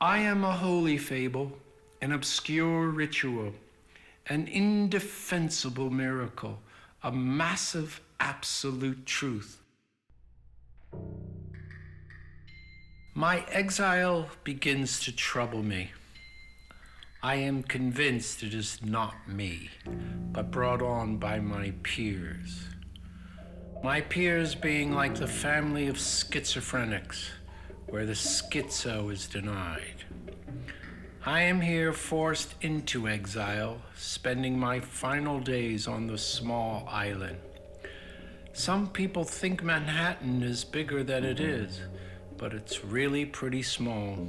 I am a holy fable, an obscure ritual, an indefensible miracle, a massive absolute truth. My exile begins to trouble me. I am convinced it is not me, but brought on by my peers. My peers being like the family of schizophrenics, where the schizo is denied. I am here forced into exile, spending my final days on the small island. Some people think Manhattan is bigger than it is, but it's really pretty small.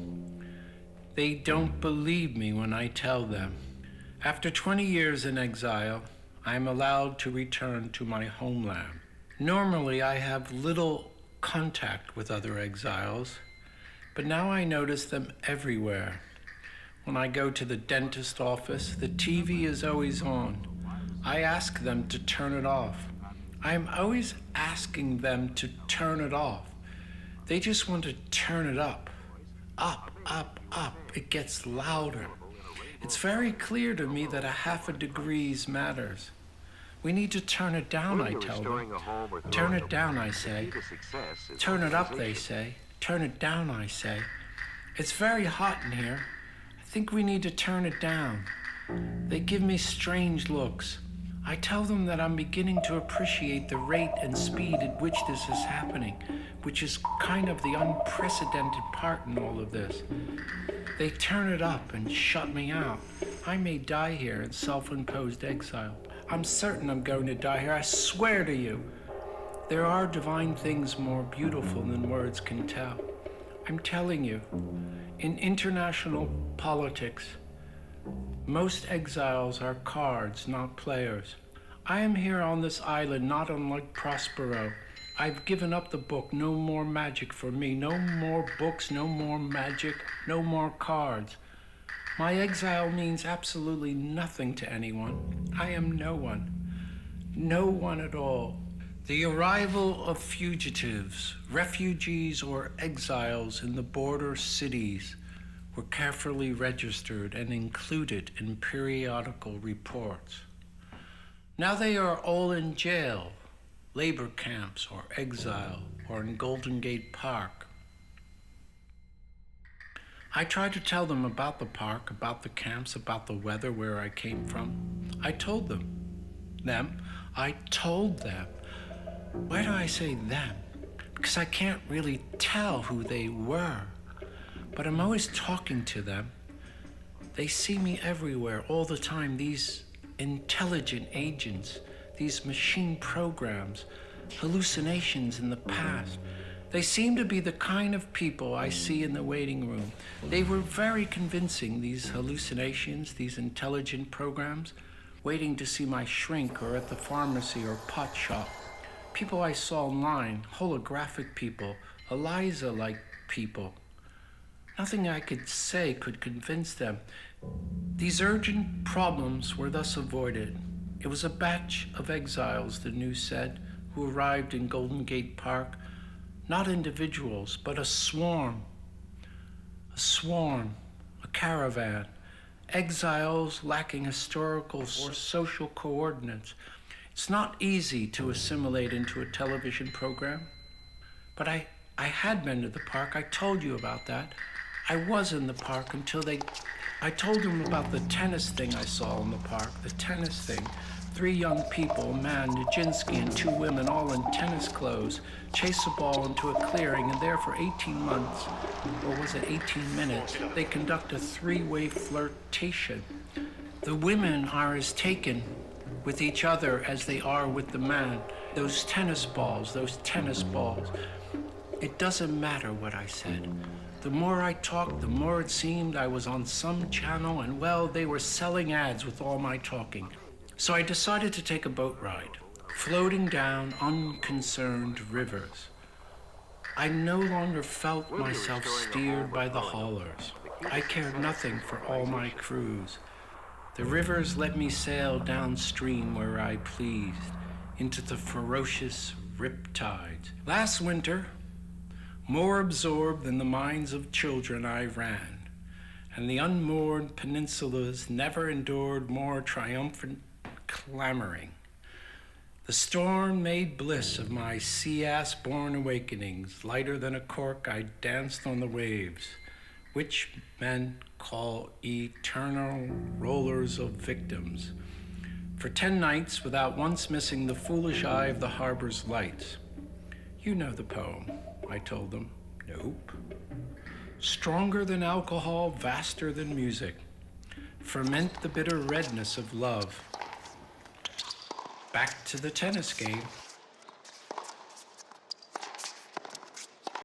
They don't believe me when I tell them. After 20 years in exile, I am allowed to return to my homeland. Normally, I have little contact with other exiles, but now I notice them everywhere. When I go to the dentist office, the TV is always on. I ask them to turn it off. I am always asking them to turn it off. They just want to turn it up. Up, up, up. It gets louder. It's very clear to me that a half a degree matters. We need to turn it down, I tell them. Turn it down, I say. Turn it up, they say. Turn it down, I say. It's very hot in here. I think we need to turn it down. They give me strange looks. I tell them that I'm beginning to appreciate the rate and speed at which this is happening, which is kind of the unprecedented part in all of this. They turn it up and shut me out. I may die here in self-imposed exile. I'm certain I'm going to die here, I swear to you. There are divine things more beautiful than words can tell. I'm telling you, in international politics, most exiles are cards, not players. I am here on this island, not unlike Prospero. I've given up the book, no more magic for me. No more books, no more magic, no more cards. My exile means absolutely nothing to anyone. I am no one. No one at all. The arrival of fugitives, refugees, or exiles in the border cities were carefully registered and included in periodical reports. Now they are all in jail, labor camps, or exile, or in Golden Gate Park. I tried to tell them about the park, about the camps, about the weather, where I came from. I told them. I told them. Why do I say them? Because I can't really tell who they were. But I'm always talking to them. They see me everywhere, all the time, these intelligent agents, these machine programs, hallucinations in the past. They seem to be the kind of people I see in the waiting room. They were very convincing, these hallucinations, these intelligent programs, waiting to see my shrink or at the pharmacy or pot shop. People I saw online, holographic people, Eliza-like people. Nothing I could say could convince them. These urgent problems were thus avoided. It was a batch of exiles, the news said, who arrived in Golden Gate Park, not individuals, but a swarm, a caravan, exiles lacking historical or social coordinates. It's not easy to assimilate into a television program, but I had been to the park. I told you about that. I was in the park until I told them about the tennis thing I saw in the park, the tennis thing. 3 young people, a man, Nijinsky, and 2 women, all in tennis clothes, chase a ball into a clearing, and there for 18 months, or was it 18 minutes, they conduct a 3-way flirtation. The women are as taken with each other as they are with the man. Those tennis balls. It doesn't matter what I said. The more I talked, the more it seemed I was on some channel, and well, they were selling ads with all my talking. So I decided to take a boat ride, floating down unconcerned rivers. I no longer felt myself steered by the haulers. I cared nothing for all my crews. The rivers let me sail downstream where I pleased, into the ferocious riptides. Last winter, more absorbed than the minds of children, I ran. and the unmoored peninsulas never endured more triumphant clamoring. The storm made bliss of my sea-ass-born awakenings. Lighter than a cork, I danced on the waves, which men call eternal rollers of victims. For 10 nights, without once missing the foolish eye of the harbor's lights. You know the poem, I told them. Nope. Stronger than alcohol, vaster than music. Ferment the bitter redness of love. Back to the tennis game.